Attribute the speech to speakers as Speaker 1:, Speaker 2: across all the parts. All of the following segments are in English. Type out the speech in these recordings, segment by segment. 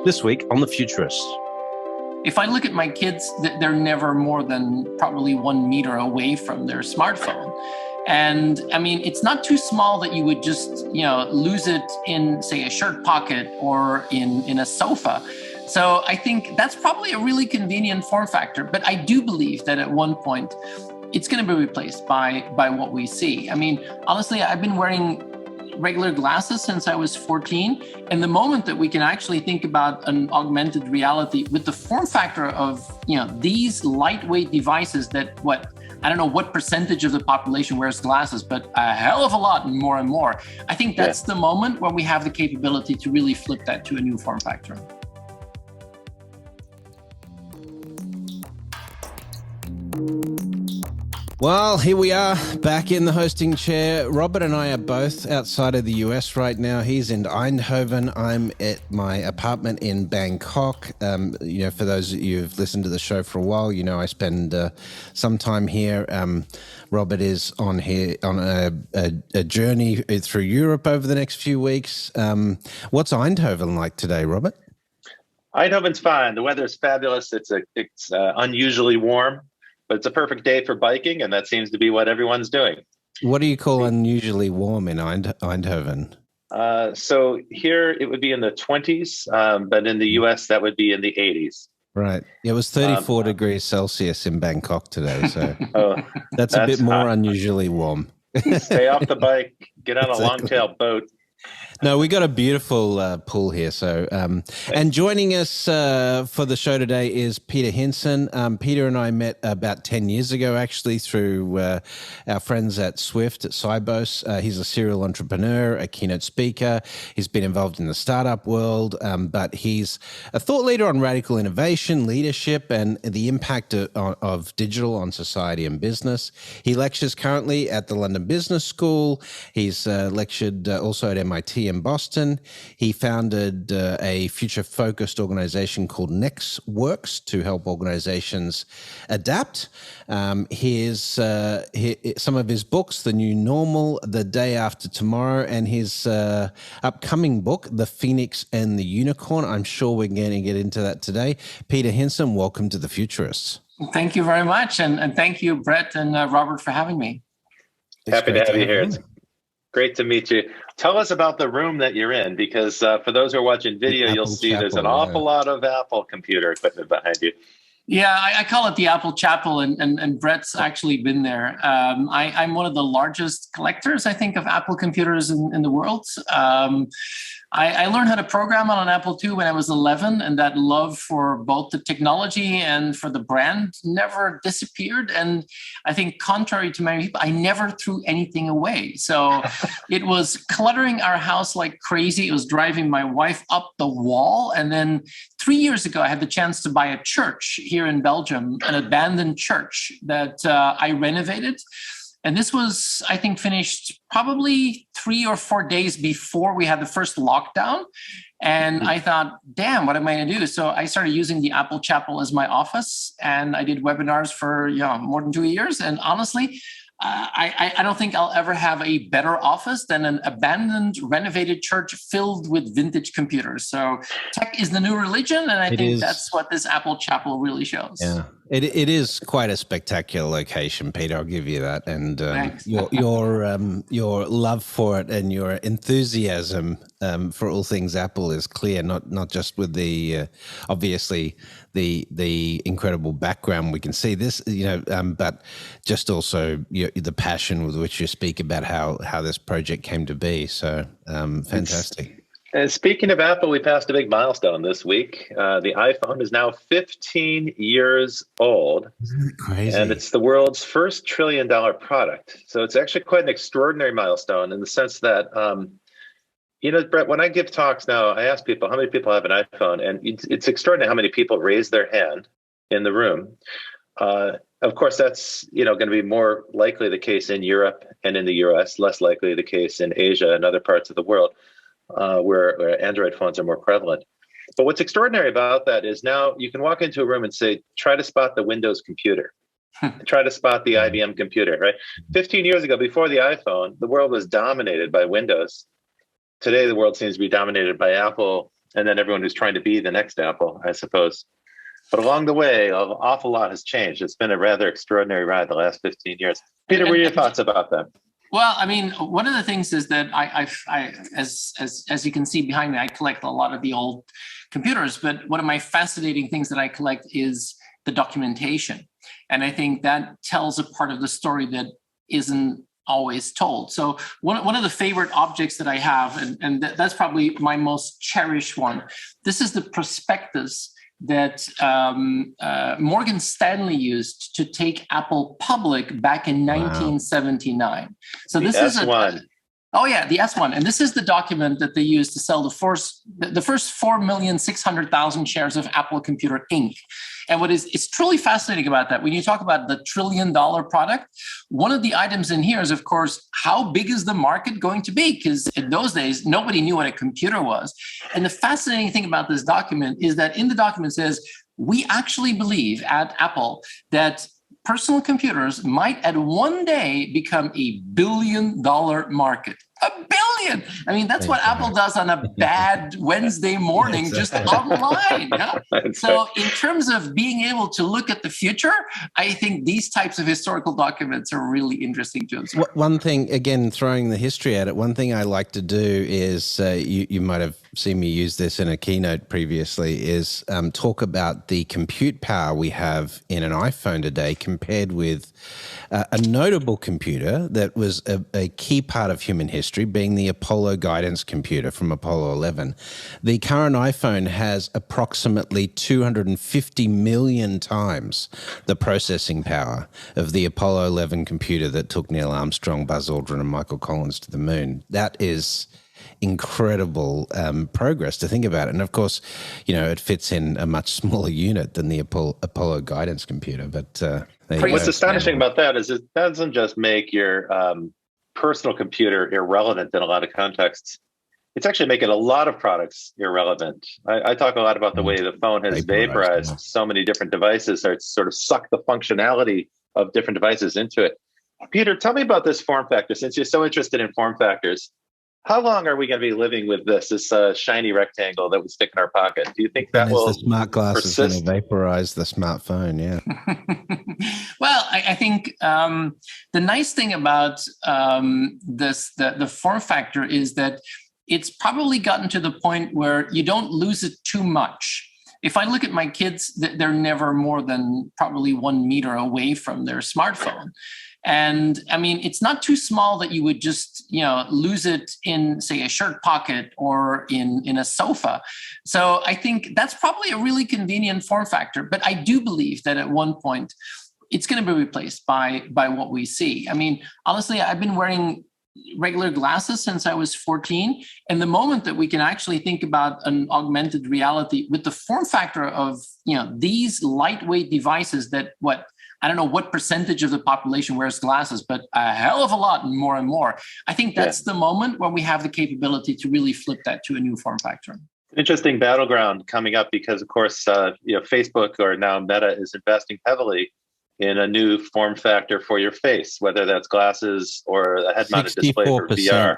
Speaker 1: This week on The Futurists.
Speaker 2: If I look at my kids, they're never more than probably 1 meter away from their smartphone. And I mean, it's not too small that you would just, lose it in, say, a shirt pocket or in a sofa. So I think that's probably a really convenient form factor. But I do believe that at one point, it's going to be replaced by what we see. I mean, honestly, I've been wearing regular glasses since I was 14. And the moment that we can actually think about an augmented reality with the form factor of, these lightweight devices that I don't know what percentage of the population wears glasses, but a hell of a lot and more. I think that's the moment when we have the capability to really flip that to a new form factor.
Speaker 3: Well, here we are back in the hosting chair. Robert and I are both outside of the US right now. He's in Eindhoven. I'm at my apartment in Bangkok. For those of you who've listened to the show for a while, I spend some time here. Robert is on a journey through Europe over the next few weeks. What's Eindhoven like today, Robert?
Speaker 4: Eindhoven's fine. The weather's fabulous. It's unusually warm. But it's a perfect day for biking, and that seems to be what everyone's doing.
Speaker 3: What do you call unusually warm in Eindhoven?
Speaker 4: So here it would be in the 20s, but in the US that would be in the 80s.
Speaker 3: Right. It was 34 degrees Celsius in Bangkok today, so that's a bit more
Speaker 4: hot.
Speaker 3: Unusually warm.
Speaker 4: Stay off the bike, get on a long-tail boat.
Speaker 3: No, we got a beautiful pool here. So, and joining us for the show today is Peter Hinssen. Peter and I met about 10 years ago, actually, through our friends at Swift at Cybos. He's a serial entrepreneur, a keynote speaker. He's been involved in the startup world, but he's a thought leader on radical innovation, leadership, and the impact of digital on society and business. He lectures currently at the London Business School. He's lectured also at MIT in Boston. He founded a future-focused organization called NextWorks to help organizations adapt. Some of his books, The New Normal, The Day After Tomorrow, and his upcoming book, The Phoenix and the Unicorn. I'm sure we're going to get into that today. Peter Hinssen, welcome to The Futurists.
Speaker 2: Thank you very much. And thank you, Brett and Robert, for having me.
Speaker 4: Happy to have you here. It's great to meet you. Tell us about the room that you're in, because for those who are watching video, you'll see there's an awful lot of Apple computer equipment behind you.
Speaker 2: Yeah, I call it the Apple Chapel, and Brett's actually been there. I'm one of the largest collectors, I think, of Apple computers in the world. I learned how to program on an Apple II when I was 11, and that love for both the technology and for the brand never disappeared. And I think contrary to many people, I never threw anything away. So it was cluttering our house like crazy. It was driving my wife up the wall. And then 3 years ago, I had the chance to buy a church here in Belgium, an abandoned church that I renovated. And this was, I think, finished probably 3 or 4 days before we had the first lockdown. And I thought, damn, what am I going to do? So I started using the Apple Chapel as my office. And I did webinars for more than 2 years. And honestly, I don't think I'll ever have a better office than an abandoned, renovated church filled with vintage computers. So tech is the new religion. And I think that's what this Apple Chapel really shows.
Speaker 3: Yeah. It is quite a spectacular location, Peter. I'll give you that, and your love for it and your enthusiasm for all things Apple is clear. Not just with the obviously the incredible background we can see this, but just also the passion with which you speak about how this project came to be. So fantastic.
Speaker 4: And speaking of Apple, we passed a big milestone this week. The iPhone is now 15 years old.
Speaker 3: Isn't that crazy?
Speaker 4: And it's the world's first $1 trillion product. So it's actually quite an extraordinary milestone in the sense that, Brett, when I give talks now, I ask people, how many people have an iPhone? And it's extraordinary how many people raise their hand in the room. Of course, that's going to be more likely the case in Europe and in the US, less likely the case in Asia and other parts of the world. Where Android phones are more prevalent. But what's extraordinary about that is now you can walk into a room and say, try to spot the Windows computer, try to spot the IBM computer, right? 15 years ago, before the iPhone, the world was dominated by Windows. Today, the world seems to be dominated by Apple, and then everyone who's trying to be the next Apple, I suppose. But along the way, an awful lot has changed. It's been a rather extraordinary ride the last 15 years. Peter, what are your thoughts about that?
Speaker 2: Well, I mean, one of the things is that I as you can see behind me, I collect a lot of the old computers. But one of my fascinating things that I collect is the documentation, and I think that tells a part of the story that isn't always told. So one of the favorite objects that I have, and that's probably my most cherished one. This is the prospectus that Morgan Stanley used to take Apple public back in 1979. So this is
Speaker 4: S1.
Speaker 2: Oh yeah, the S1, and this is the document that they used to sell the first 4,600,000 shares of Apple Computer Inc. And what is truly fascinating about that, when you talk about the $1 trillion product, one of the items in here is, of course, how big is the market going to be? Because in those days, nobody knew what a computer was. And the fascinating thing about this document is that in the document says, we actually believe at Apple that personal computers might at one day become $1 billion market. $1 billion. I mean, that's what Apple does on a bad Wednesday morning, just online. Yeah? So in terms of being able to look at the future, I think these types of historical documents are really interesting to observe.
Speaker 3: One thing, again, throwing the history at it, one thing I like to do is, you might have seen me use this in a keynote previously, is talk about the compute power we have in an iPhone today compared with a notable computer that was a key part of human history, being the Apollo guidance computer from Apollo 11. The current iPhone has approximately 250 million times the processing power of the Apollo 11 computer that took Neil Armstrong, Buzz Aldrin, and Michael Collins to the moon. That is incredible progress to think about. And of course, it fits in a much smaller unit than the Apollo guidance computer. But
Speaker 4: what's astonishing about that is it doesn't just make your personal computer irrelevant in a lot of contexts. It's actually making a lot of products irrelevant. I talk a lot about the way the phone has vaporized so many different devices, or it's sort of sucked the functionality of different devices into it. Peter, tell me about this form factor. Since you're so interested in form factors, how long are we going to be living with this shiny rectangle that we stick in our pocket? Do you think that will
Speaker 3: the smart glass
Speaker 4: persist?
Speaker 3: is going to vaporize the smartphone? Yeah.
Speaker 2: Well, I think the nice thing about the form factor is that it's probably gotten to the point where you don't lose it too much. If I look at my kids, they're never more than probably 1 meter away from their smartphone. And I mean, it's not too small that you would just, lose it in, say, a shirt pocket or in a sofa. So I think that's probably a really convenient form factor. But I do believe that at one point, it's going to be replaced by what we see. I mean, honestly, I've been wearing regular glasses since I was 14. And the moment that we can actually think about an augmented reality with the form factor of, these lightweight devices that I don't know what percentage of the population wears glasses, but a hell of a lot and more. I think that's the moment when we have the capability to really flip that to a new form factor.
Speaker 4: Interesting battleground coming up because, of course, Facebook, or now Meta, is investing heavily in a new form factor for your face, whether that's glasses or a head-mounted display for VR.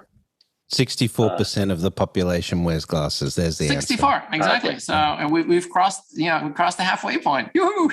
Speaker 3: 64% of the population wears glasses. There's the
Speaker 2: 64,
Speaker 3: answer.
Speaker 2: exactly. So, and we've crossed, we crossed the halfway point. Yoo-hoo!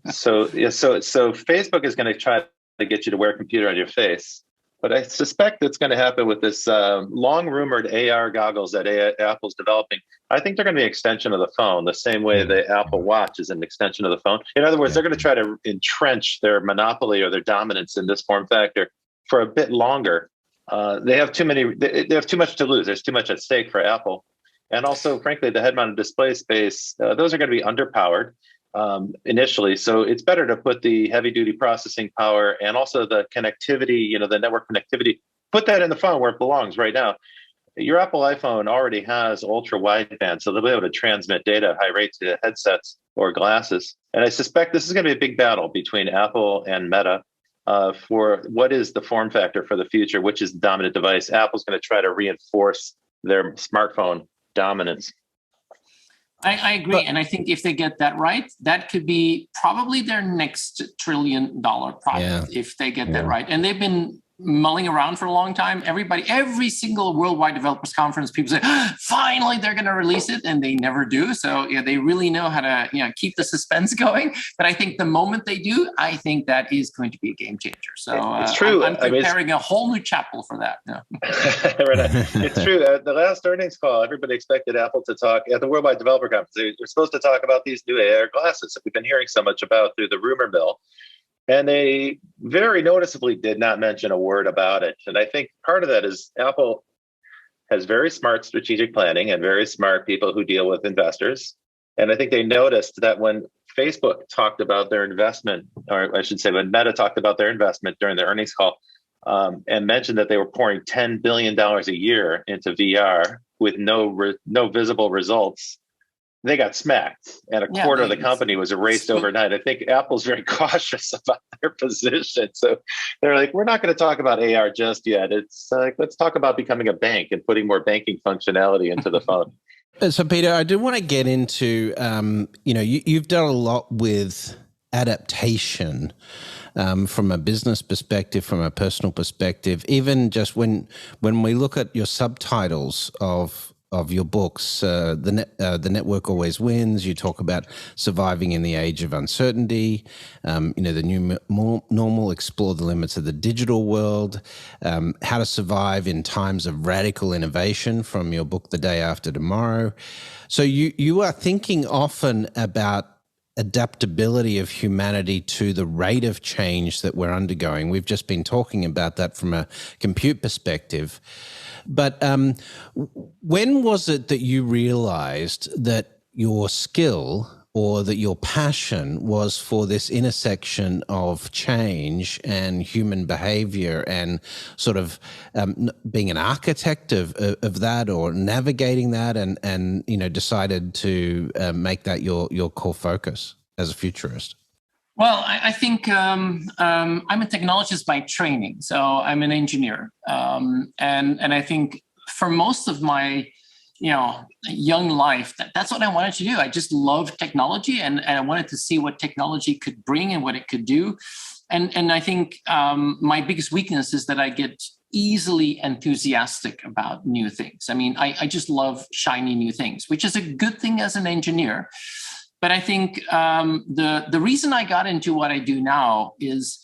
Speaker 4: So Facebook is going to try to get you to wear a computer on your face, but I suspect it's going to happen with this long rumored AR goggles that Apple's developing. I think they're going to be an extension of the phone, the same way the Apple Watch is an extension of the phone. In other words, they're going to try to entrench their monopoly or their dominance in this form factor for a bit longer. They have too much to lose. There's too much at stake for Apple. And also, frankly, the head-mounted display space, those are going to be underpowered initially. So it's better to put the heavy-duty processing power and also the connectivity, the network connectivity, put that in the phone where it belongs right now. Your Apple iPhone already has ultra-wideband, so they'll be able to transmit data at high rates to headsets or glasses. And I suspect this is going to be a big battle between Apple and Meta. For what is the form factor for the future, which is the dominant device. Apple's going to try to reinforce their smartphone dominance.
Speaker 2: I agree. And I think if they get that right, that could be probably their next $1 trillion product if they get that right. And they've been mulling around for a long time. Every single worldwide developers conference, people say, finally, they're going to release it, and they never do. So they really know how to keep the suspense going. But I think the moment they do, I think that is going to be a game changer. So
Speaker 4: it's true.
Speaker 2: I'm preparing a whole new chapel for that. Yeah.
Speaker 4: It's true. At the last earnings call, everybody expected Apple to talk at the Worldwide Developer Conference. They're supposed to talk about these new AR glasses that we've been hearing so much about through the rumor mill. And they very noticeably did not mention a word about it. And I think part of that is Apple has very smart strategic planning and very smart people who deal with investors. And I think they noticed that when Facebook talked about their investment, or I should say when Meta talked about their investment during the earnings call, and mentioned that they were pouring $10 billion a year into VR with no visible results, they got smacked, and a quarter of the company was erased overnight. I think Apple's very cautious about their position. So they're like, we're not going to talk about AR just yet. It's like, let's talk about becoming a bank and putting more banking functionality into the phone.
Speaker 3: So, Peter, I do want to get into, you've done a lot with adaptation from a business perspective, from a personal perspective, even just when we look at your subtitles of your books, the network always wins. You talk about surviving in the age of uncertainty, the new normal, explore the limits of the digital world, how to survive in times of radical innovation from your book, The Day After Tomorrow. So you are thinking often about adaptability of humanity to the rate of change that we're undergoing. We've just been talking about that from a compute perspective. But when was it that you realized that your skill or that your passion was for this intersection of change and human behavior and sort of being an architect of that, or navigating that, and decided to make that your core focus as a futurist?
Speaker 2: Well, I think I'm a technologist by training, so I'm an engineer, and I think for most of my young life, that's what I wanted to do. I just loved technology, and I wanted to see what technology could bring and what it could do. And I think my biggest weakness is that I get easily enthusiastic about new things. I mean, I just love shiny new things, which is a good thing as an engineer. But I think the reason I got into what I do now is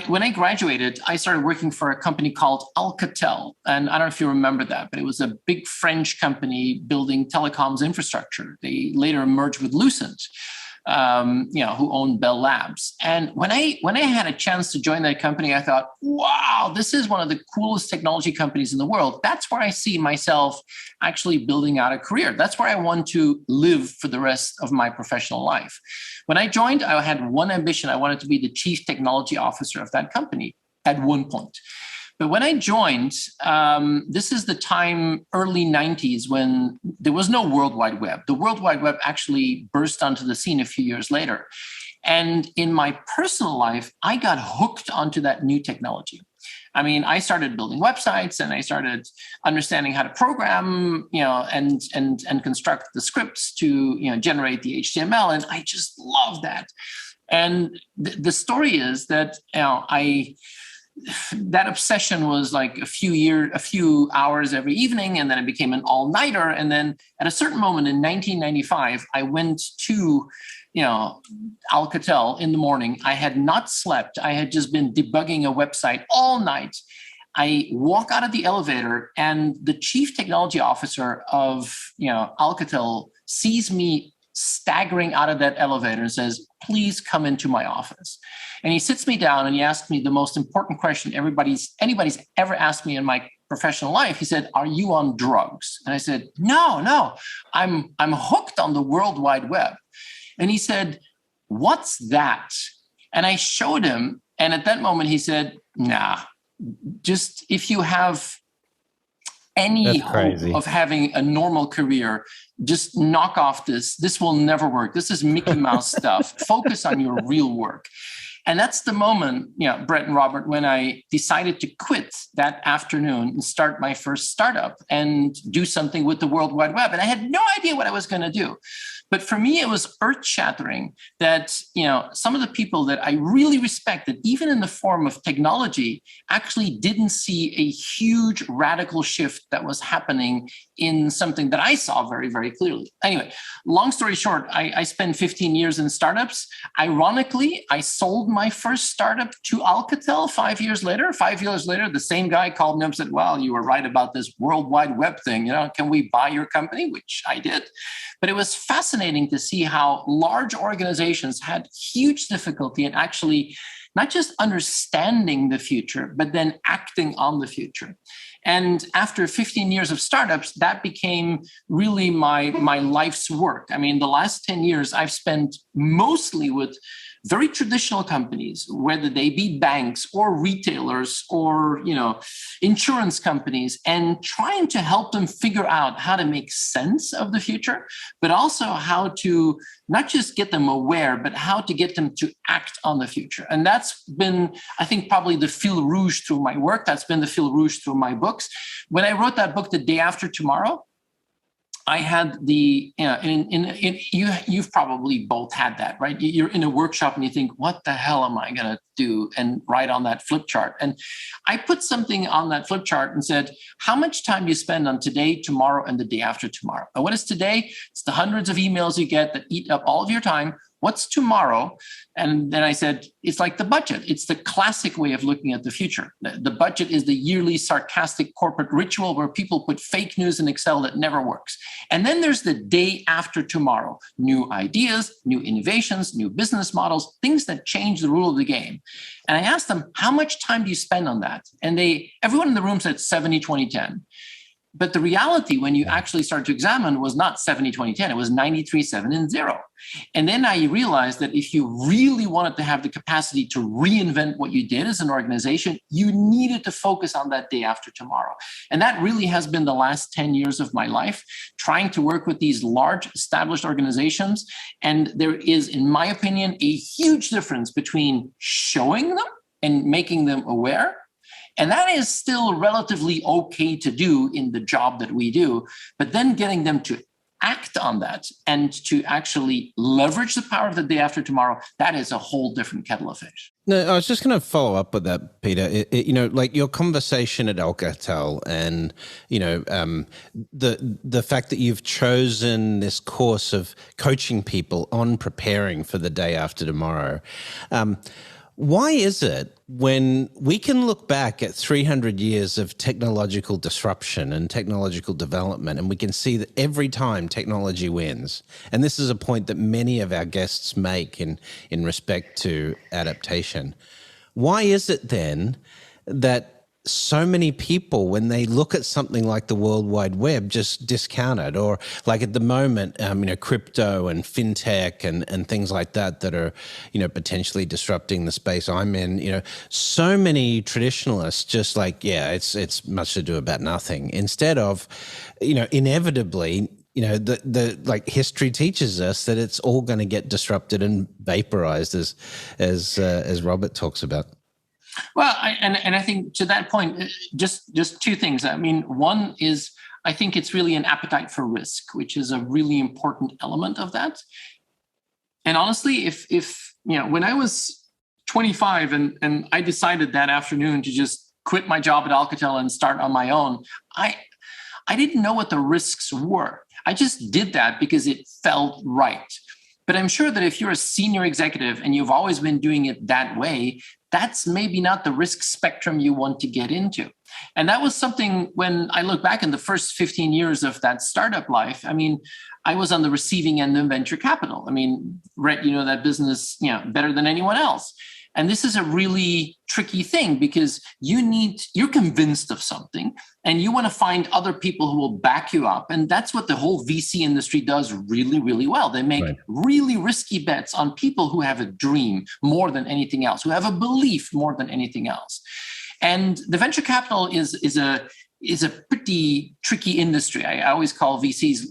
Speaker 2: when I graduated, I started working for a company called Alcatel. And I don't know if you remember that, but it was a big French company building telecoms infrastructure. They later merged with Lucent, who owned Bell Labs. And when I had a chance to join that company, I thought, wow, this is one of the coolest technology companies in the world. That's where I see myself actually building out a career. That's where I want to live for the rest of my professional life. When I joined, I had one ambition. I wanted to be the chief technology officer of that company at one point. But when I joined, this is the time, early 90s, when there was no World Wide Web. The World Wide Web actually burst onto the scene a few years later. And in my personal life, I got hooked onto that new technology. I mean, I started building websites, and I started understanding how to program, and construct the scripts to, generate the HTML. And I just love that. And the story is that, that obsession was like a few hours every evening, and then it became an all-nighter. And then at a certain moment in 1995, I went to, Alcatel in the morning. I had not slept. I had just been debugging a website all night. I walk out of the elevator, and the chief technology officer of, Alcatel sees me staggering out of that elevator and says, please come into my office. And he sits me down and he asked me the most important question anybody's ever asked me in my professional life. He said, are you on drugs? And I said, no, I'm hooked on the World Wide Web. And he said, what's that? And I showed him. And at that moment, he said, nah, just if you have any hope of having a normal career, just knock off this. This will never work. This is Mickey Mouse stuff. Focus on your real work. And that's the moment, Brett and Robert, when I decided to quit that afternoon and start my first startup and do something with the World Wide Web. And I had no idea what I was going to do. But for me, it was earth-shattering that, some of the people that I really respected, even in the form of technology, actually didn't see a huge radical shift that was happening in something that I saw very, very clearly. Anyway, long story short, I spent 15 years in startups. Ironically, I sold my first startup to Alcatel 5 years later. 5 years later, the same guy called me up and said, well, you were right about this World Wide Web thing. Can we buy your company? Which I did. But it was fascinating to see how large organizations had huge difficulty in actually not just understanding the future, but then acting on the future. And after 15 years of startups, that became really my life's work. I mean, the last 10 years I've spent mostly with very traditional companies, whether they be banks or retailers or, insurance companies, and trying to help them figure out how to make sense of the future, but also how to not just get them aware, but how to get them to act on the future. And that's been, I think, probably the fil rouge through my work. That's been the fil rouge through my books. When I wrote that book, The Day After Tomorrow, I had you've probably both had that, right? You're in a workshop and you think, what the hell am I going to do? And write on that flip chart. And I put something on that flip chart and said, how much time do you spend on today, tomorrow, and the day after tomorrow? And what is today? It's the hundreds of emails you get that eat up all of your time. What's tomorrow? And then I said, it's like the budget. It's the classic way of looking at the future. The budget is the yearly sarcastic corporate ritual where people put fake news in Excel that never works. And then there's the day after tomorrow. New ideas, new innovations, new business models, things that change the rule of the game. And I asked them, how much time do you spend on that? And everyone in the room said 70, 20, 10. But the reality, when you actually start to examine, was not 70, 20, 10. It was 93, 7, and 0. And then I realized that if you really wanted to have the capacity to reinvent what you did as an organization, you needed to focus on that day after tomorrow. And that really has been the last 10 years of my life, trying to work with these large established organizations. And there is, in my opinion, a huge difference between showing them and making them aware. And that is still relatively okay to do in the job that we do, but then getting them to act on that and to actually leverage the power of the day after tomorrow, that is a whole different kettle of fish.
Speaker 3: No, I was just going to follow up with that, Peter. Like your conversation at Alcatel, and the fact that you've chosen this course of coaching people on preparing for the day after tomorrow. Why is it when we can look back at 300 years of technological disruption and technological development, and we can see that every time technology wins, and this is a point that many of our guests make in respect to adaptation, why is it then that so many people, when they look at something like the World Wide Web, just discount it? Or like at the moment, crypto and fintech and things like that are, potentially disrupting the space I'm in. So many traditionalists just like, it's much ado about nothing. Instead of, inevitably, the history teaches us that it's all going to get disrupted and vaporized, as Robert talks about.
Speaker 2: Well, I think to that point, just two things. I mean, one is I think it's really an appetite for risk, which is a really important element of that. And honestly, if when I was 25 and I decided that afternoon to just quit my job at Alcatel and start on my own, I didn't know what the risks were. I just did that because it felt right. But I'm sure that if you're a senior executive and you've always been doing it that way, that's maybe not the risk spectrum you want to get into. And that was something when I look back in the first 15 years of that startup life, I mean, I was on the receiving end of venture capital. I mean, Brett, that business, better than anyone else. And this is a really tricky thing because you're convinced of something and you want to find other people who will back you up. And that's what the whole VC industry does really, really well. They make really risky bets on people who have a dream more than anything else, who have a belief more than anything else. And the venture capital is a pretty tricky industry. I always call VCs,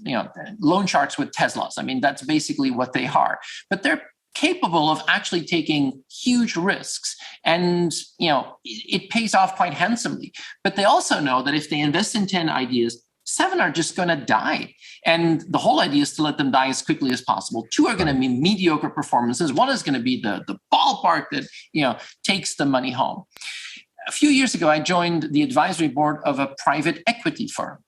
Speaker 2: loan sharks with Teslas. I mean, that's basically what they are. But they're capable of actually taking huge risks, and it pays off quite handsomely. But they also know that if they invest in 10 ideas, 7 are just going to die. And the whole idea is to let them die as quickly as possible. 2 are going to be mediocre performances. 1 is going to be the ballpark that, takes the money home. A few years ago, I joined the advisory board of a private equity firm.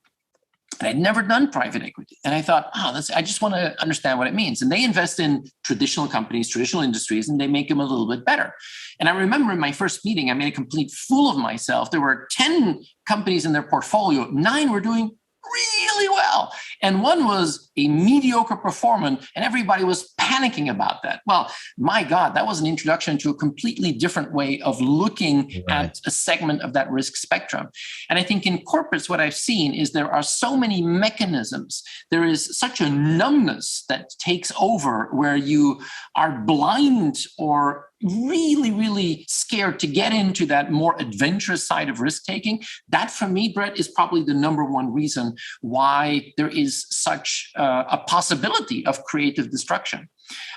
Speaker 2: And I'd never done private equity. And I thought, I just want to understand what it means. And they invest in traditional companies, traditional industries, and they make them a little bit better. And I remember in my first meeting, I made a complete fool of myself. There were 10 companies in their portfolio. 9 were doing really well. And 1 was a mediocre performance, and everybody was panicking about that. Well, my God, that was an introduction to a completely different way of looking at a segment of that risk spectrum. And I think in corporates, what I've seen is there are so many mechanisms. There is such a numbness that takes over where you are blind or really, really scared to get into that more adventurous side of risk taking. That, for me, Brett, is probably the number one reason why there is such a possibility of creative destruction.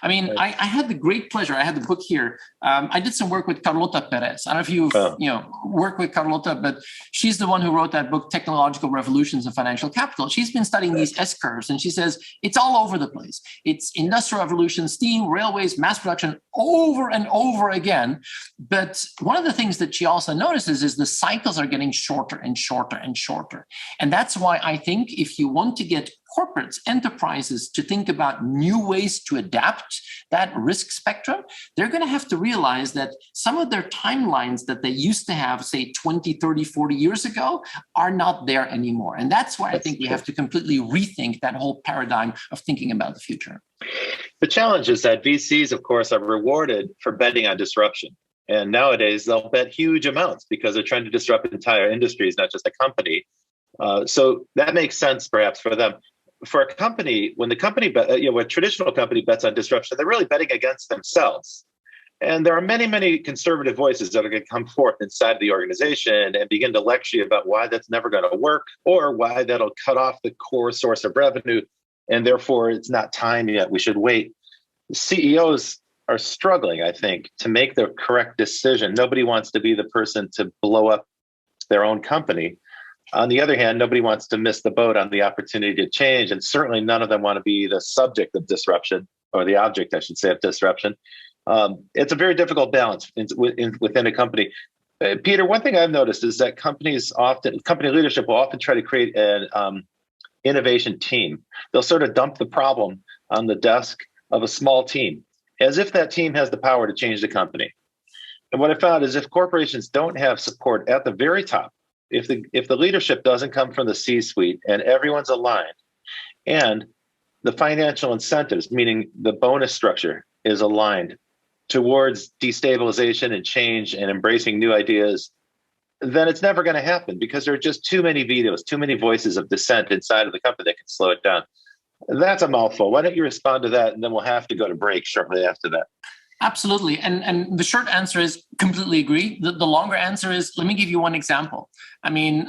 Speaker 2: I mean, I had the great pleasure. I had the book here. I did some work with Carlota Perez. I don't know if you've worked with Carlota, but she's the one who wrote that book, Technological Revolutions in Financial Capital. She's been studying these S-curves, and she says it's all over the place. It's industrial revolution, steam, railways, mass production, over and over again. But one of the things that she also notices is the cycles are getting shorter and shorter and shorter. And that's why I think if you want to get corporates, enterprises to think about new ways to adapt that risk spectrum, they're going to have to realize that some of their timelines that they used to have, say 20, 30, 40 years ago, are not there anymore. And that's why I think we have to completely rethink that whole paradigm of thinking about the future.
Speaker 4: The challenge is that VCs, of course, are rewarded for betting on disruption. And nowadays, they'll bet huge amounts because they're trying to disrupt entire industries, not just a company. So that makes sense, perhaps, for them. For a company, when a traditional company bets on disruption, they're really betting against themselves. And there are many, many conservative voices that are going to come forth inside of the organization and begin to lecture you about why that's never going to work or why that'll cut off the core source of revenue. And therefore, it's not time yet. We should wait. CEOs are struggling, I think, to make the correct decision. Nobody wants to be the person to blow up their own company. On the other hand, nobody wants to miss the boat on the opportunity to change. And certainly none of them want to be the subject of disruption, or the object, I should say, of disruption. It's a very difficult balance within a company. Peter, one thing I've noticed is that company leadership will often try to create an innovation team. They'll sort of dump the problem on the desk of a small team, as if that team has the power to change the company. And what I found is if corporations don't have support at the very top, if the leadership doesn't come from the C-suite and everyone's aligned, and the financial incentives, meaning the bonus structure, is aligned towards destabilization and change and embracing new ideas, then it's never going to happen because there are just too many vetoes, too many voices of dissent inside of the company that can slow it down. That's a mouthful. Why don't you respond to that, and then we'll have to go to break shortly after that.
Speaker 2: Absolutely. And the short answer is completely agree. The longer answer is, let me give you one example. I mean,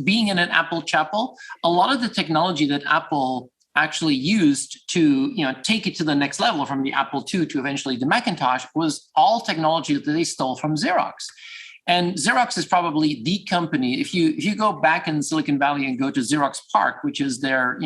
Speaker 2: being in an Apple chapel, a lot of the technology that Apple actually used to take it to the next level from the Apple II to eventually the Macintosh was all technology that they stole from Xerox. And Xerox is probably the company. If you go back in Silicon Valley and go to Xerox PARC, which is their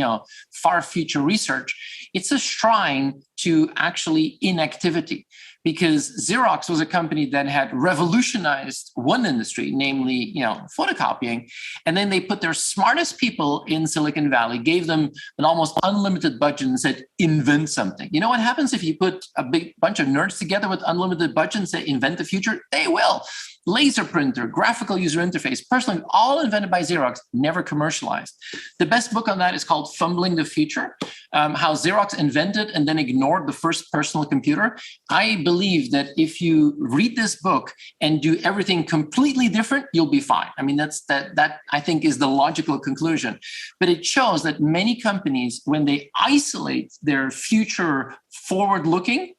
Speaker 2: far future research, it's a shrine to actually inactivity, because Xerox was a company that had revolutionized one industry, namely photocopying, and then they put their smartest people in Silicon Valley, gave them an almost unlimited budget, and said, invent something. You know what happens if you put a big bunch of nerds together with unlimited budget and say, invent the future? They will. Laser printer, graphical user interface, personally, all invented by Xerox, never commercialized. The best book on that is called Fumbling the Future, how Xerox invented and then ignored the first personal computer. I believe that if you read this book and do everything completely different, you'll be fine. I mean, that I think is the logical conclusion. But it shows that many companies, when they isolate their future forward-looking,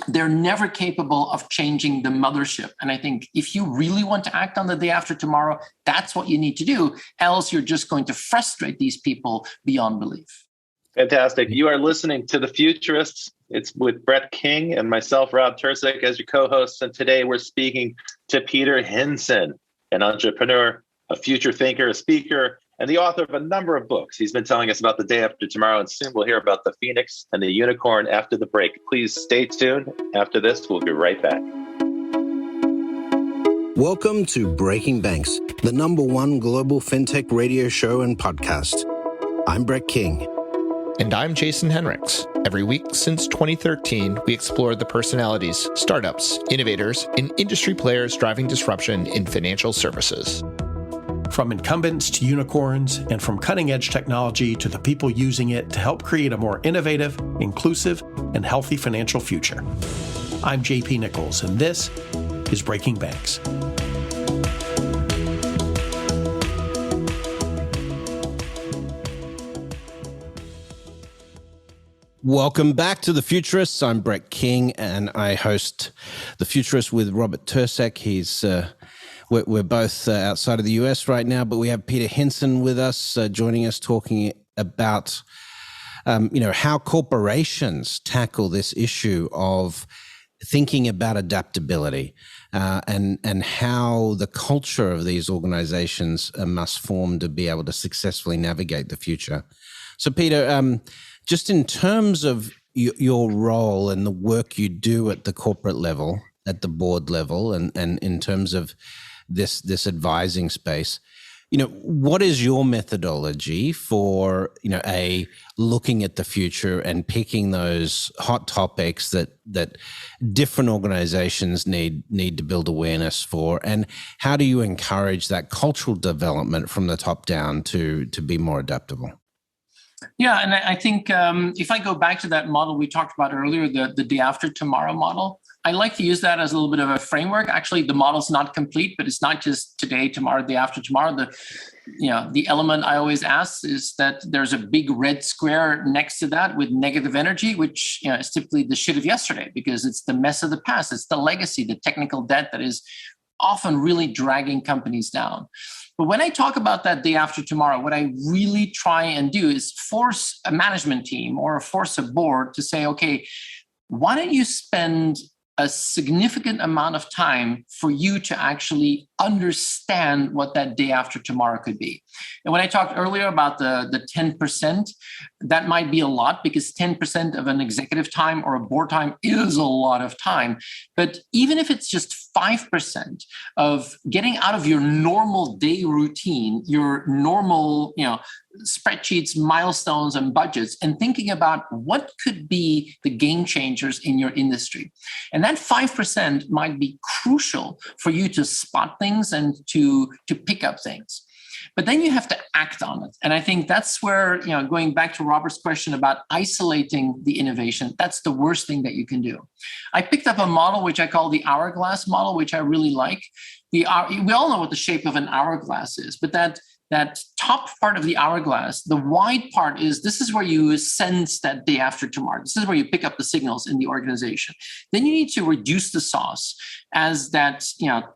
Speaker 2: they're never capable of changing the mothership. And I think if you really want to act on the day after tomorrow, that's what you need to do. Else you're just going to frustrate these people beyond belief.
Speaker 4: Fantastic. You are listening to The Futurists. It's with Brett King and myself, Rob Tercek, as your co-hosts. And today we're speaking to Peter Hinssen, an entrepreneur, a future thinker, a speaker, and the author of a number of books. He's been telling us about the day after tomorrow, and soon we'll hear about the phoenix and the unicorn after the break. Please stay tuned. After this, we'll be right back.
Speaker 1: Welcome to Breaking Banks, the #1 global fintech radio show and podcast. I'm Brett King.
Speaker 5: And I'm Jason Henricks. Every week since 2013, we explore the personalities, startups, innovators, and industry players driving disruption in financial services.
Speaker 6: From incumbents to unicorns, and from cutting-edge technology to the people using it to help create a more innovative, inclusive, and healthy financial future. I'm JP Nichols, and this is Breaking Banks.
Speaker 3: Welcome back to The Futurists. I'm Brett King, and I host The Futurists with Robert Tercek. We're both outside of the US right now, but we have Peter Hinssen with us, joining us, talking about how corporations tackle this issue of thinking about adaptability and how the culture of these organizations must form to be able to successfully navigate the future. So, Peter, just in terms of your role and the work you do at the corporate level, at the board level, and in terms of this advising space, what is your methodology for, looking at the future and picking those hot topics that different organizations need to build awareness for? And how do you encourage that cultural development from the top down to be more adaptable?
Speaker 2: Yeah, and I think if I go back to that model we talked about earlier, the day after tomorrow model, I like to use that as a little bit of a framework. Actually, the model's not complete, but it's not just today, tomorrow, day after tomorrow. The element I always ask is that there's a big red square next to that with negative energy, which is typically the shit of yesterday, because it's the mess of the past. It's the legacy, the technical debt that is often really dragging companies down. But when I talk about that day after tomorrow, what I really try and do is force a management team or force a board to say, okay, why don't you spend a significant amount of time for you to actually understand what that day after tomorrow could be. And when I talked earlier about the 10%, that might be a lot, because 10% of an executive time or a board time is a lot of time. But even if it's just 5% of getting out of your normal day routine, your normal, spreadsheets, milestones, and budgets, and thinking about what could be the game changers in your industry. And that 5% might be crucial for you to spot things and to pick up things. But then you have to act on it. And I think that's where, going back to Robert's question about isolating the innovation, that's the worst thing that you can do. I picked up a model which I call the hourglass model, which I really like. We all know what the shape of an hourglass is, but that top part of the hourglass, the wide part this is where you sense that day after tomorrow. This is where you pick up the signals in the organization. Then you need to reduce the sauce as that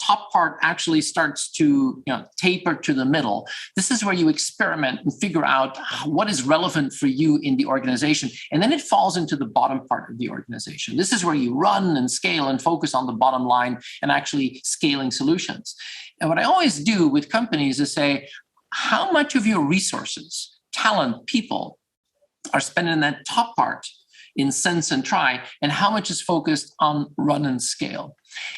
Speaker 2: top part actually starts to taper to the middle. This is where you experiment and figure out what is relevant for you in the organization. And then it falls into the bottom part of the organization. This is where you run and scale and focus on the bottom line and actually scaling solutions. And what I always do with companies is say, how much of your resources, talent, people are spent in that top part in sense and try, and how much is focused on run and scale?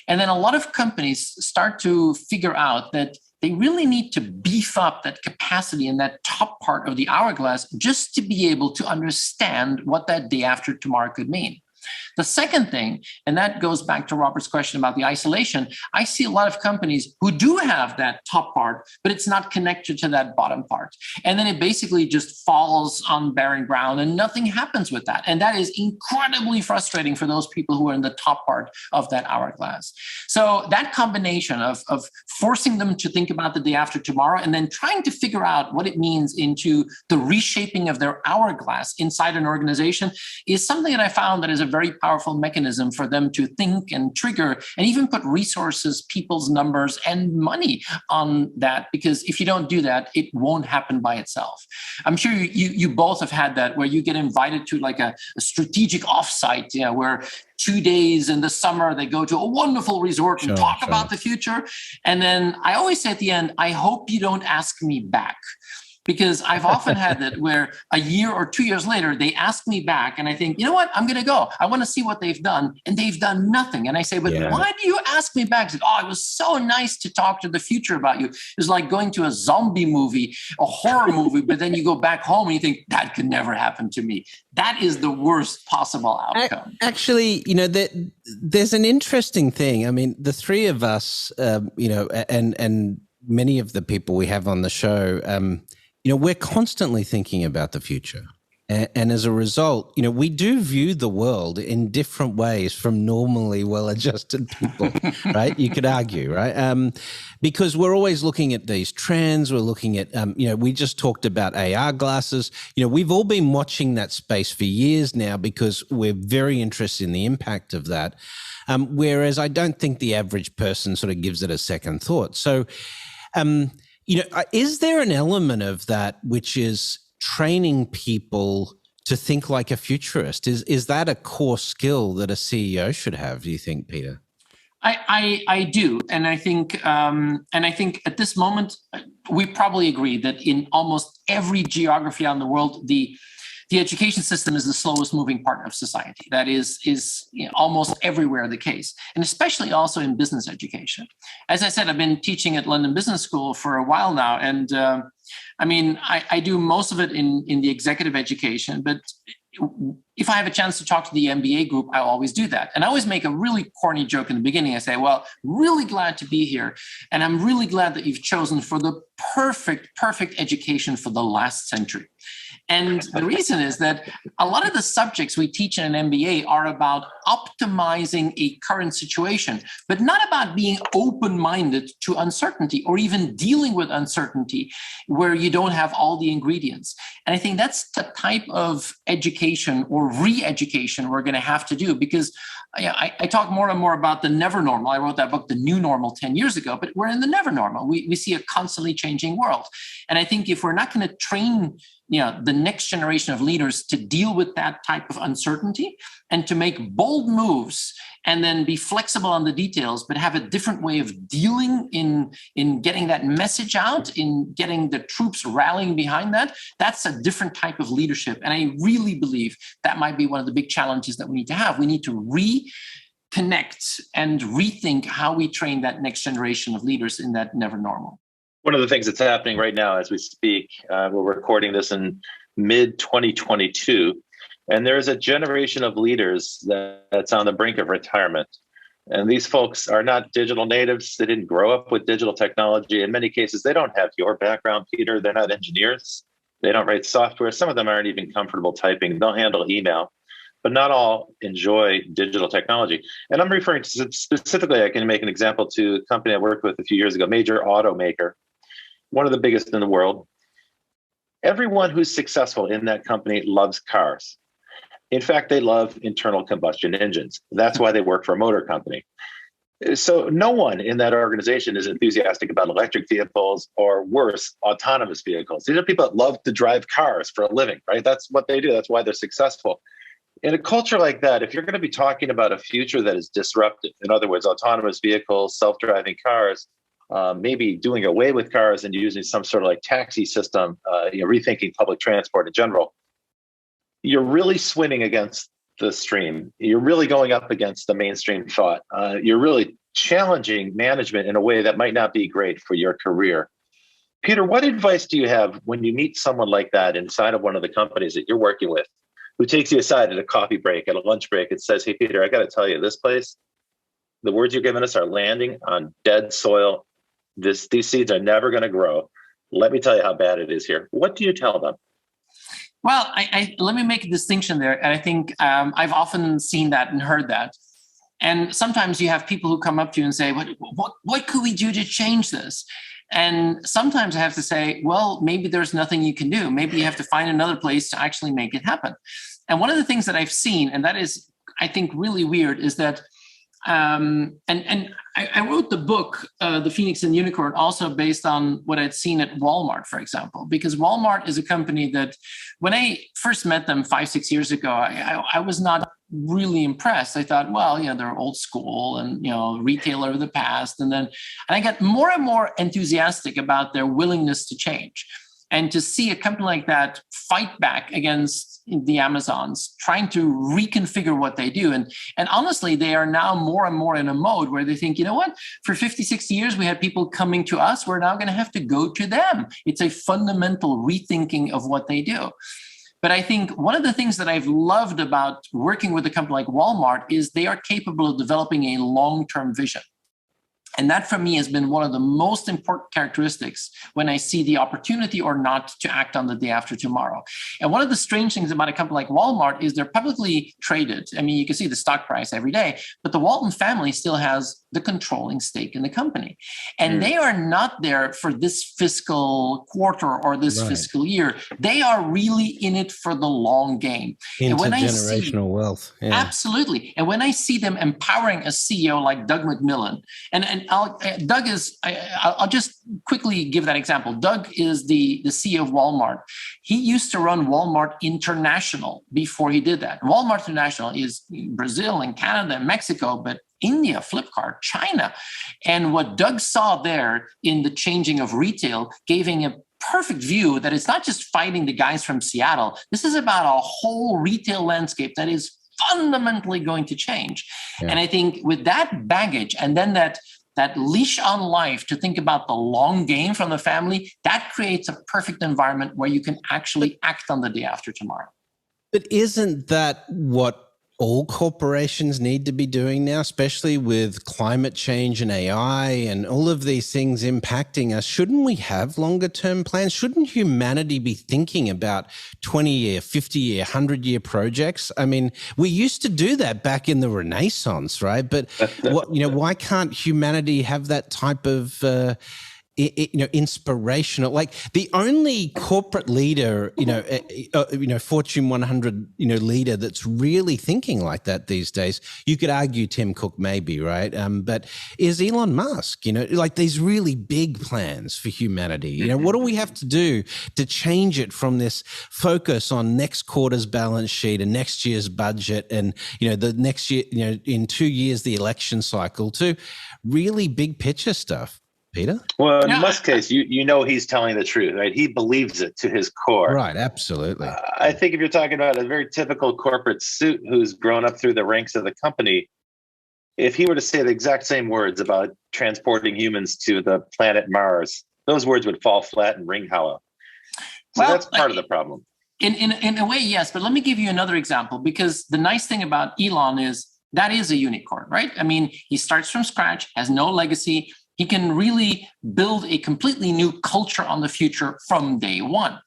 Speaker 2: And then a lot of companies start to figure out that they really need to beef up that capacity in that top part of the hourglass just to be able to understand what that day after tomorrow could mean. The second thing, and that goes back to Robert's question about the isolation, I see a lot of companies who do have that top part, but it's not connected to that bottom part. And then it basically just falls on barren ground and nothing happens with that. And that is incredibly frustrating for those people who are in the top part of that hourglass. So that combination of forcing them to think about the day after tomorrow and then trying to figure out what it means into the reshaping of their hourglass inside an organization is something that I found that is a very powerful mechanism for them to think and trigger and even put resources, people's numbers, and money on that. Because if you don't do that, it won't happen by itself. I'm sure you both have had that, where you get invited to like a strategic offsite, where 2 days in the summer they go to a wonderful resort and talk about the future. And then I always say at the end, I hope you don't ask me back. because I've often had that where a year or 2 years later, they ask me back and I think, you know what, I'm going to go. I want to see what they've done. And they've done nothing. And I say, but why do you ask me back? Said, it was so nice to talk to the future about you. It's like going to a zombie movie, a horror movie, but then you go back home and you think that could never happen to me. That is the worst possible outcome.
Speaker 3: Actually, there's an interesting thing. I mean, the three of us, and many of the people we have on the show, we're constantly thinking about the future. And as a result, we do view the world in different ways from normally well-adjusted people, right? You could argue, right? Because we're always looking at these trends. We're looking at, we just talked about AR glasses. We've all been watching that space for years now because we're very interested in the impact of that. Whereas I don't think the average person sort of gives it a second thought. So, is there an element of that which is training people to think like a futurist? Is that a core skill that a CEO should have, do you think, Peter?
Speaker 2: I do. And I think at this moment, we probably agree that in almost every geography on the world, the education system is the slowest moving part of society. That is almost everywhere the case, and especially also in business education. As I said, I've been teaching at London Business School for a while now, and I do most of it in the executive education, but if I have a chance to talk to the MBA group, I always do that. And I always make a really corny joke in the beginning. I say, well, really glad to be here. And I'm really glad that you've chosen for the perfect education for the last century. And the reason is that a lot of the subjects we teach in an MBA are about optimizing a current situation, but not about being open-minded to uncertainty or even dealing with uncertainty where you don't have all the ingredients. And I think that's the type of education or re-education we're going to have to do, because I talk more and more about the never normal. I wrote that book, The New Normal, 10 years ago, but we're in the never normal. We see a constantly changing world. And I think if we're not going to train the next generation of leaders to deal with that type of uncertainty and to make bold moves and then be flexible on the details, but have a different way of dealing in getting that message out, in getting the troops rallying behind that, that's a different type of leadership. And I really believe that might be one of the big challenges that we need to have. We need to reconnect and rethink how we train that next generation of leaders in that never normal.
Speaker 4: One of the things that's happening right now as we speak, we're recording this in mid-2022, and there's a generation of leaders that's on the brink of retirement. And these folks are not digital natives. They didn't grow up with digital technology. In many cases, they don't have your background, Peter. They're not engineers. They don't write software. Some of them aren't even comfortable typing. They'll handle email, but not all enjoy digital technology. And I'm referring to specifically, I can make an example to a company I worked with a few years ago, major automaker, one of the biggest in the world. Everyone who's successful in that company loves cars. In fact, they love internal combustion engines. That's why they work for a motor company. So no one in that organization is enthusiastic about electric vehicles or worse, autonomous vehicles. These are people that love to drive cars for a living, right? That's what they do. That's why they're successful. In a culture like that, if you're going to be talking about a future that is disruptive, in other words, autonomous vehicles, self-driving cars, maybe doing away with cars and using some sort of like taxi system, rethinking public transport in general, you're really swimming against the stream. You're really going up against the mainstream thought. You're really challenging management in a way that might not be great for your career. Peter, what advice do you have when you meet someone like that inside of one of the companies that you're working with, who takes you aside at a coffee break, at a lunch break, and says, hey, Peter, I got to tell you, this place, the words you're giving us are landing on dead soil. These seeds are never going to grow. Let me tell you how bad it is here. What do you tell them?
Speaker 2: Well, I let me make a distinction there. And I think I've often seen that and heard that. And sometimes you have people who come up to you and say, what could we do to change this? And sometimes I have to say, well, maybe there's nothing you can do. Maybe you have to find another place to actually make it happen. And one of the things that I've seen, and that is, I think, really weird, is that I wrote the book, The Phoenix and Unicorn, also based on what I'd seen at Walmart, for example, because Walmart is a company that when I first met them 5-6 years ago, I was not really impressed. I thought, well, they're old school and, retailer of the past. And I got more and more enthusiastic about their willingness to change. And to see a company like that fight back against the Amazons, trying to reconfigure what they do. And honestly, they are now more and more in a mode where they think, you know what, for 50, 60 years, we had people coming to us. We're now going to have to go to them. It's a fundamental rethinking of what they do. But I think one of the things that I've loved about working with a company like Walmart is they are capable of developing a long-term vision. And that for me has been one of the most important characteristics when I see the opportunity or not to act on the day after tomorrow. And one of the strange things about a company like Walmart is they're publicly traded. I mean, you can see the stock price every day, but the Walton family still has the controlling stake in the company. And they are not there for this fiscal quarter or this fiscal year. They are really in it for the long game.
Speaker 3: Intergenerational wealth. Yeah.
Speaker 2: Absolutely. And when I see them empowering a CEO like Doug McMillon, I'll just quickly give that example. Doug is the CEO of Walmart. He used to run Walmart International before he did that. Walmart International is Brazil and Canada and Mexico, but India, Flipkart, China. And what Doug saw there in the changing of retail gave him a perfect view that it's not just fighting the guys from Seattle. This is about a whole retail landscape that is fundamentally going to change. Yeah. And I think with that baggage and then that leash on life to think about the long game from the family, that creates a perfect environment where you can actually act on the day after tomorrow.
Speaker 3: But isn't that what all corporations need to be doing now, especially with climate change and AI and all of these things impacting us? Shouldn't we have longer term plans? Shouldn't humanity be thinking about 20-year, 50-year, 100-year projects? I mean, we used to do that back in the Renaissance, right? But why can't humanity have that type of inspirational? Like the only corporate leader, Fortune 100, leader that's really thinking like that these days. You could argue Tim Cook maybe, right? But is Elon Musk? Like these really big plans for humanity. What do we have to do to change it from this focus on next quarter's balance sheet and next year's budget and the next year, in 2 years the election cycle to really big picture stuff? Peter?
Speaker 4: Well, in Musk's case, he's telling the truth, right? He believes it to his core.
Speaker 3: Right, absolutely.
Speaker 4: I think if you're talking about a very typical corporate suit who's grown up through the ranks of the company, if he were to say the exact same words about transporting humans to the planet Mars, those words would fall flat and ring hollow. So that's part of the problem.
Speaker 2: In a way, yes. But let me give you another example, because the nice thing about Elon is that is a unicorn, right? I mean, he starts from scratch, has no legacy. He can really build a completely new culture on the future from day one.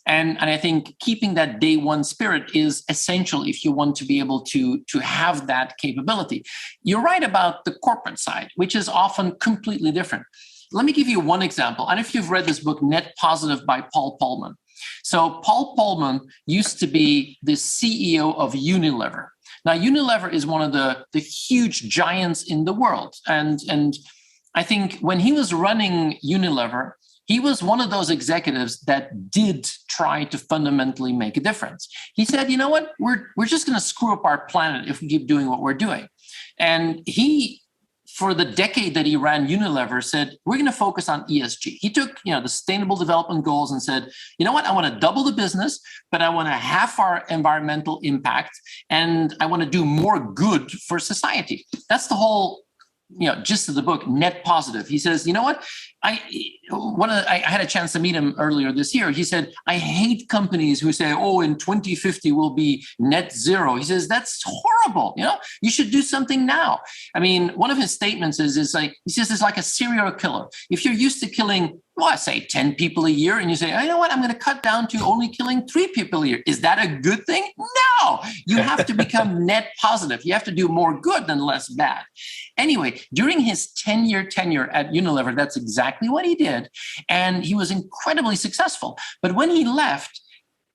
Speaker 2: And I think keeping that day one spirit is essential if you want to be able to have that capability. You're right about the corporate side, which is often completely different. Let me give you one example. I don't know if you've read this book, Net Positive by Paul Polman. So Paul Polman used to be the CEO of Unilever. Now, Unilever is one of the huge giants in the world. And I think when he was running Unilever, he was one of those executives that did try to fundamentally make a difference. He said, you know what, we're just going to screw up our planet if we keep doing what we're doing. And he, for the decade that he ran Unilever, said, we're going to focus on ESG. He took, the Sustainable Development Goals and said, you know what, I want to double the business, but I want to half our environmental impact, and I want to do more good for society. That's the whole gist of the book, Net Positive. He says, you know what? I had a chance to meet him earlier this year. He said, I hate companies who say, in 2050 we'll be net zero. He says, that's horrible. You should do something now. I mean, one of his statements is like, he says, it's like a serial killer. If you're used to killing, say 10 people a year, and you say, you know what, I'm going to cut down to only killing 3 people a year. Is that a good thing? No, you have to become net positive. You have to do more good than less bad. Anyway, during his 10-year tenure at Unilever, that's exactly what he did. And he was incredibly successful. But when he left,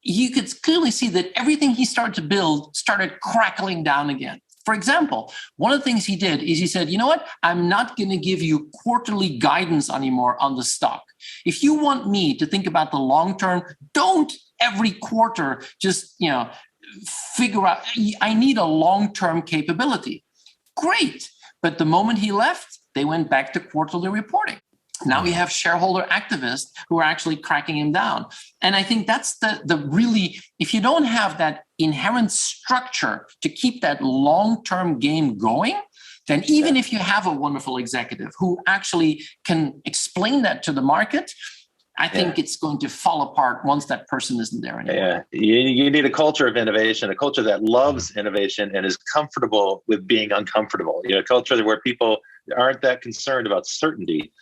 Speaker 2: you could clearly see that everything he started to build started crackling down again. For example, one of the things he did is he said, you know what, I'm not going to give you quarterly guidance anymore on the stock. If you want me to think about the long term, don't every quarter just, figure out, I need a long-term capability. Great. But the moment he left, they went back to quarterly reporting. Now we have shareholder activists who are actually cracking him down. And I think that's the really, if you don't have that inherent structure to keep that long-term game going, then even if you have a wonderful executive who actually can explain that to the market, I think it's going to fall apart once that person isn't there anymore.
Speaker 4: Yeah, you need a culture of innovation, a culture that loves innovation and is comfortable with being uncomfortable. A culture where people aren't that concerned about certainty.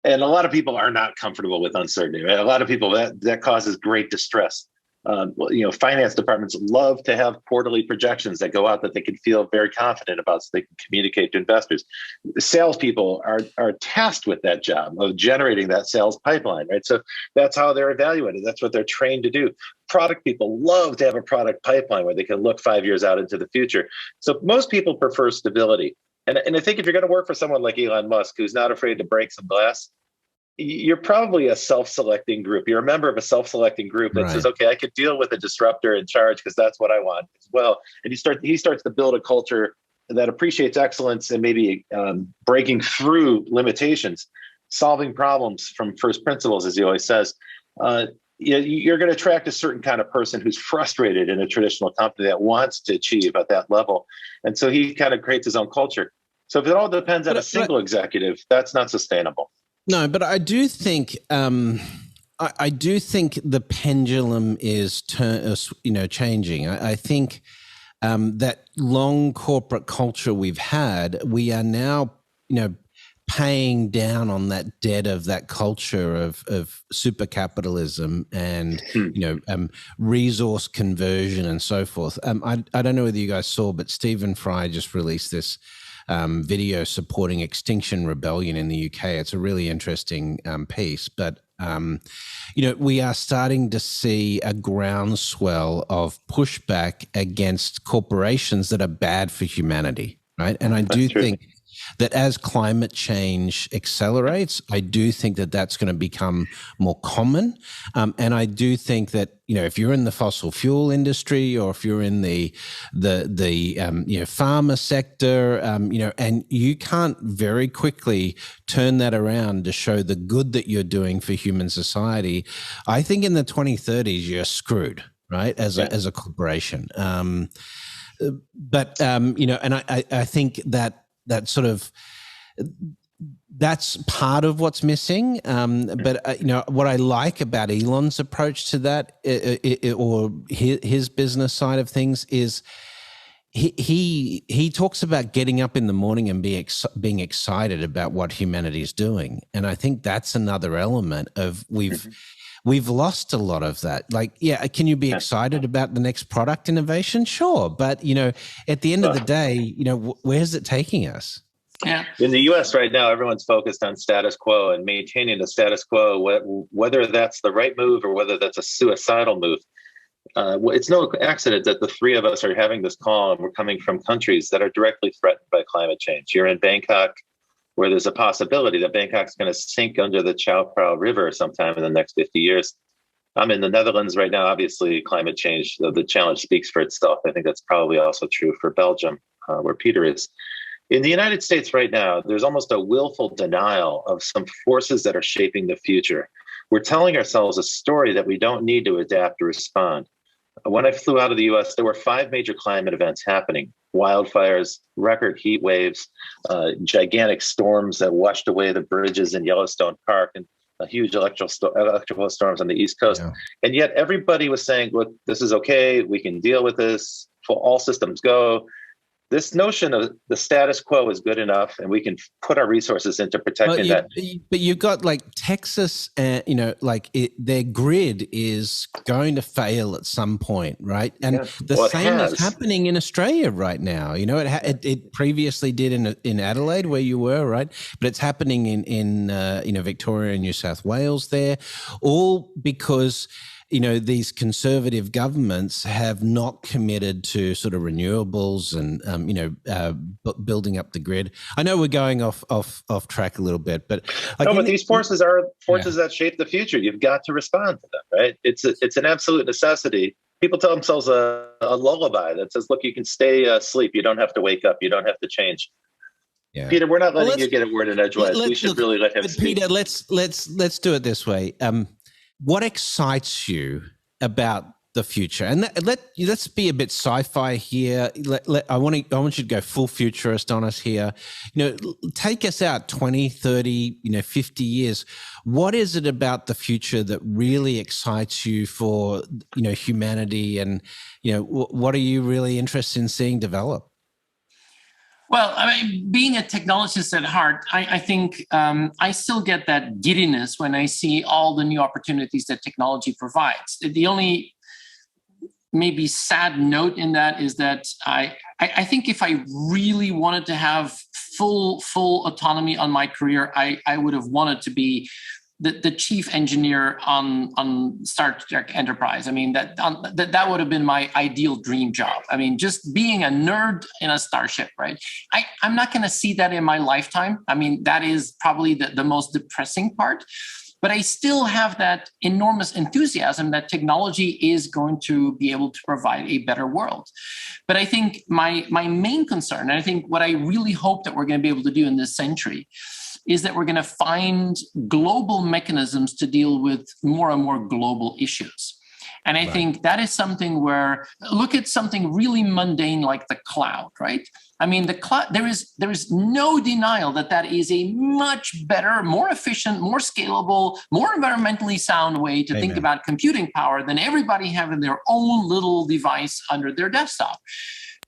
Speaker 4: And a lot of people are not comfortable with uncertainty. Right? A lot of people, that causes great distress. Finance departments love to have quarterly projections that go out that they can feel very confident about so they can communicate to investors. Salespeople are tasked with that job of generating that sales pipeline, right? So that's how they're evaluated. That's what they're trained to do. Product people love to have a product pipeline where they can look 5 years out into the future. So most people prefer stability. And I think if you're going to work for someone like Elon Musk, who's not afraid to break some glass, you're probably a self-selecting group. You're a member of a self-selecting group that says, okay, I could deal with a disruptor in charge because that's what I want as well. And he starts to build a culture that appreciates excellence and maybe breaking through limitations, solving problems from first principles, as he always says. You're going to attract a certain kind of person who's frustrated in a traditional company that wants to achieve at that level. And so he kind of creates his own culture. So if it all depends on a single executive, that's not sustainable.
Speaker 3: No, but I do think I do think the pendulum is changing. I think that long corporate culture we've had, we are now paying down on that debt of that culture of super capitalism and resource conversion and so forth. I don't know whether you guys saw, but Stephen Fry just released this video supporting Extinction Rebellion in the UK. It's a really interesting piece, but we are starting to see a groundswell of pushback against corporations that are bad for humanity, right? And I do think that as climate change accelerates, I do think that that's going to become more common. And I do think that, if you're in the fossil fuel industry or if you're in the pharma sector, and you can't very quickly turn that around to show the good that you're doing for human society, I think in the 2030s, you're screwed, right? As a corporation. And I think that sort of that's part of what's missing. But what I like about Elon's approach to that, or his business side of things, is he talks about getting up in the morning and being excited about what humanity is doing, and I think that's another element of we've lost a lot of that. Like, can you be excited about the next product innovation? Sure. But, at the end of the day, where's it taking us?
Speaker 2: Yeah.
Speaker 4: In the U.S. right now, everyone's focused on status quo and maintaining the status quo, whether that's the right move or whether that's a suicidal move. It's no accident that the three of us are having this call and we're coming from countries that are directly threatened by climate change. You're in Bangkok, where there's a possibility that Bangkok's going to sink under the Chao Phraya River sometime in the next 50 years. I'm in the Netherlands right now. Obviously, climate change, the challenge speaks for itself. I think that's probably also true for Belgium, where Peter is. In the United States right now, there's almost a willful denial of some forces that are shaping the future. We're telling ourselves a story that we don't need to adapt or respond. When I flew out of the US, there were 5 major climate events happening: wildfires, record heat waves, gigantic storms that washed away the bridges in Yellowstone Park, and huge electrical storms on the East Coast. Yeah. And yet everybody was saying, look, this is okay. We can deal with this. All systems go. This notion of the status quo is good enough, and we can put our resources into protecting that.
Speaker 3: But you've got like Texas, their grid is going to fail at some point, right? And the same is happening in Australia right now. It previously did in Adelaide, where you were, right? But it's happening in Victoria and New South Wales there, all because these conservative governments have not committed to sort of renewables and, building up the grid. I know we're going off track a little bit, but
Speaker 4: but these forces are forces that shape the future. You've got to respond to them, right? It's an absolute necessity. People tell themselves a lullaby that says, look, you can stay asleep. You don't have to wake up. You don't have to change.
Speaker 3: Yeah.
Speaker 4: Peter, we're not letting you get a word in edgewise. We should really let him speak.
Speaker 3: Peter, let's do it this way. What excites you about the future? And let's be a bit sci-fi here. I want you to go full futurist on us here. Take us out 20, 30, 50 years. What is it about the future that really excites you for, humanity? And, what are you really interested in seeing develop?
Speaker 2: Well, being a technologist at heart, I think I still get that giddiness when I see all the new opportunities that technology provides. The only maybe sad note in that is that I think if I really wanted to have full autonomy on my career, I would have wanted to be the chief engineer on Star Trek Enterprise. I mean, that would have been my ideal dream job. I mean, just being a nerd in a starship, right? I'm not going to see that in my lifetime. I mean, that is probably the most depressing part. But I still have that enormous enthusiasm that technology is going to be able to provide a better world. But I think my main concern, and I think what I really hope that we're going to be able to do in this century, is that we're going to find global mechanisms to deal with more and more global issues. And I think that is something where, look at something really mundane like the cloud, right? I mean, the cloud, there is no denial that is a much better, more efficient, more scalable, more environmentally sound way to think about computing power than everybody having their own little device under their desktop.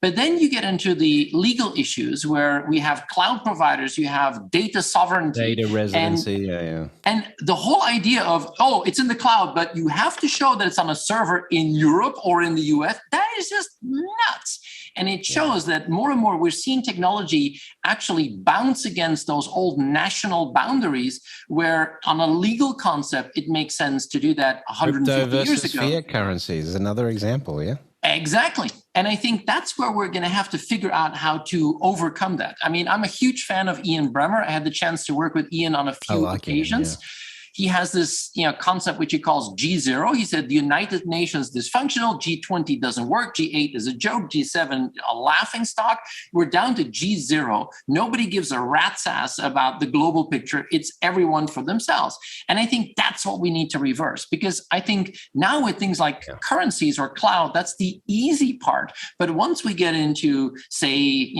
Speaker 2: But then you get into the legal issues where we have cloud providers, you have data sovereignty.
Speaker 3: Data residency,
Speaker 2: And the whole idea of, it's in the cloud, but you have to show that it's on a server in Europe or in the US, that is just nuts. And it shows that more and more we're seeing technology actually bounce against those old national boundaries where on a legal concept, it makes sense to do that 150 years ago.
Speaker 3: Fiat currencies is another example, yeah?
Speaker 2: Exactly. And I think that's where we're going to have to figure out how to overcome that. I mean, I'm a huge fan of Ian Bremmer. I had the chance to work with Ian on a few occasions. He has this, concept which he calls G0. He said the United Nations dysfunctional, G20 doesn't work, G8 is a joke, G7 a laughing stock. We're down to G0. Nobody gives a rat's ass about the global picture. It's everyone for themselves. And I think that's what we need to reverse, because I think now with things like currencies or cloud, that's the easy part. But once we get into, say,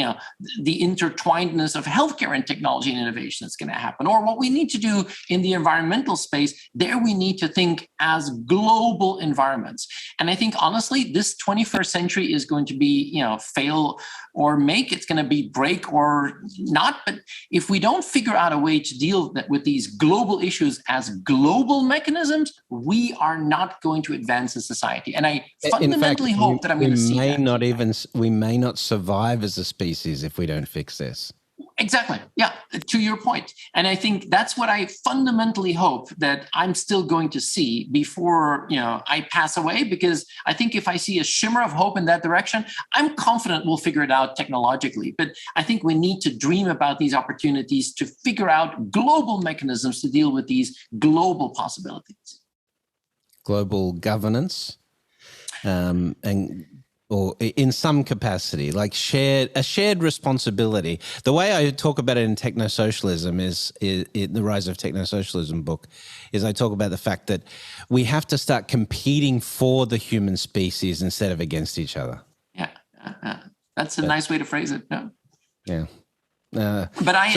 Speaker 2: the intertwinedness of healthcare and technology and innovation that's going to happen, or what we need to do in the environmental space, there we need to think as global environments. And I think, honestly, this 21st century is going to be, fail or make. It's going to be break or not. But if we don't figure out a way to deal with these global issues as global mechanisms, we are not going to advance as society. And I fundamentally hope that I'm going to see that.
Speaker 3: We may not survive as a species if we don't fix this.
Speaker 2: Exactly. Yeah, to your point. And I think that's what I fundamentally hope that I'm still going to see before, I pass away, because I think if I see a shimmer of hope in that direction, I'm confident we'll figure it out technologically. But I think we need to dream about these opportunities to figure out global mechanisms to deal with these global possibilities.
Speaker 3: Global governance, or in some capacity, like a shared responsibility. The way I talk about it in Technosocialism is the Rise of Technosocialism book, is I talk about the fact that we have to start competing for the human species instead of against each other.
Speaker 2: Yeah, that's a nice way to phrase it.
Speaker 3: Yeah.
Speaker 2: But I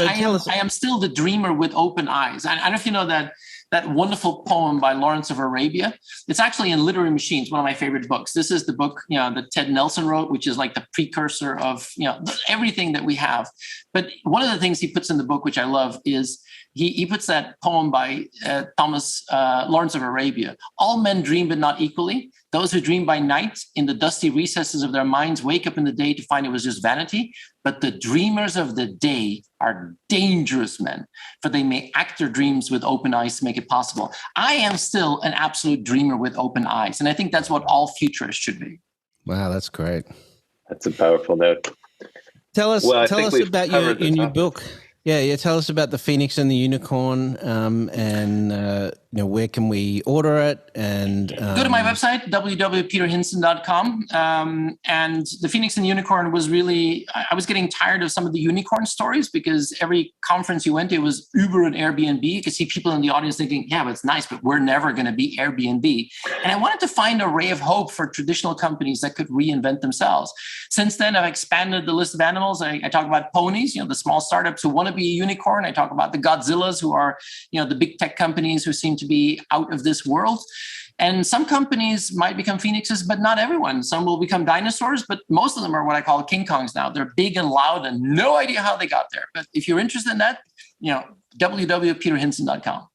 Speaker 2: am still the dreamer with open eyes. I don't know if you know that wonderful poem by Lawrence of Arabia. It's actually in Literary Machines, one of my favorite books. This is the book, that Ted Nelson wrote, which is like the precursor of, everything that we have. But one of the things he puts in the book, which I love, is he puts that poem by Lawrence of Arabia. All men dream, but not equally. Those who dream by night in the dusty recesses of their minds wake up in the day to find it was just vanity. But the dreamers of the day are dangerous men, for they may act their dreams with open eyes to make it possible. I am still an absolute dreamer with open eyes. And I think that's what all futurists should be.
Speaker 3: Wow, that's great.
Speaker 4: That's a powerful note.
Speaker 3: Tell us about your new book. Yeah, tell us about The Phoenix and the Unicorn, and where can we order it? And
Speaker 2: go to my website, www.peterhinssen.com. And the Phoenix and the Unicorn was really, I was getting tired of some of the unicorn stories, because every conference you went to was Uber and Airbnb. You could see people in the audience thinking, yeah, but it's nice, but we're never going to be Airbnb. And I wanted to find a ray of hope for traditional companies that could reinvent themselves. Since then, I've expanded the list of animals. I talk about ponies, the small startups who want to be a unicorn. I talk about the Godzillas, who are, the big tech companies who seem to be out of this world. And some companies might become phoenixes, but not everyone. Some will become dinosaurs, but most of them are what I call King Kongs now. They're big and loud and no idea how they got there. But if you're interested in that, www.peterhinssen.com.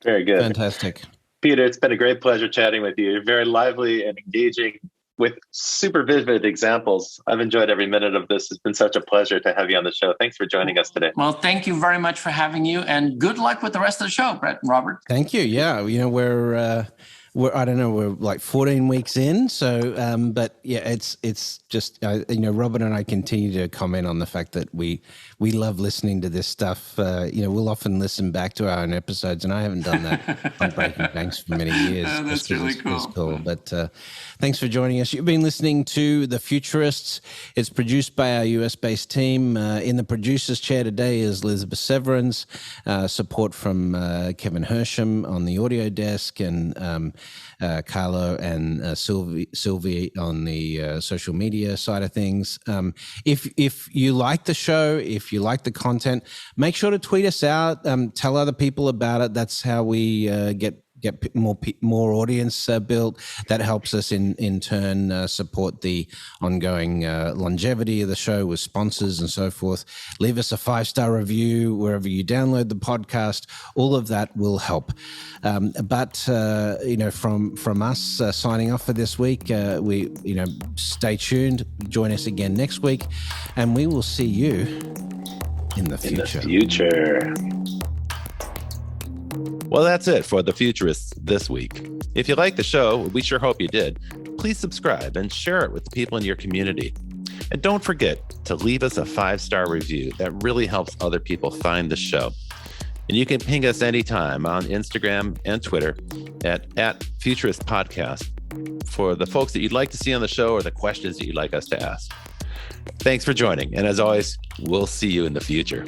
Speaker 4: Very good.
Speaker 3: Fantastic.
Speaker 4: Peter, it's been a great pleasure chatting with you. You're very lively and engaging with super vivid examples. I've enjoyed every minute of this. It's been such a pleasure to have you on the show. Thanks for joining us today.
Speaker 2: Well, thank you very much for having you, and good luck with the rest of the show, Brett and Robert.
Speaker 3: Thank you. Yeah, we're I don't know, we're like 14 weeks in. So, but yeah, it's just, Robert and I continue to comment on the fact that we love listening to this stuff. We'll often listen back to our own episodes, and I haven't done that on Breaking Banks for many years.
Speaker 2: Oh, that's really cool.
Speaker 3: But thanks for joining us. You've been listening to The Futurists. It's produced by our US-based team. In the producer's chair today is Elizabeth Severance, support from Kevin Hersham on the audio desk, and Carlo and Sylvie on the social media side of things. If you like the show, if you like the content, make sure to tweet us out. Tell other people about it. That's how we get more audience built. That helps us in turn support the ongoing longevity of the show with sponsors and so forth. Leave us a 5-star review wherever you download the podcast. All of that will help. But from us signing off for this week, we stay tuned. Join us again next week, and we will see you in the future.
Speaker 7: Well, that's it for The Futurists this week. If you like the show, we sure hope you did, please subscribe and share it with the people in your community. And don't forget to leave us a 5-star review. That really helps other people find the show. And you can ping us anytime on Instagram and Twitter at Futurist Podcast for the folks that you'd like to see on the show or the questions that you'd like us to ask. Thanks for joining. And as always, we'll see you in the future.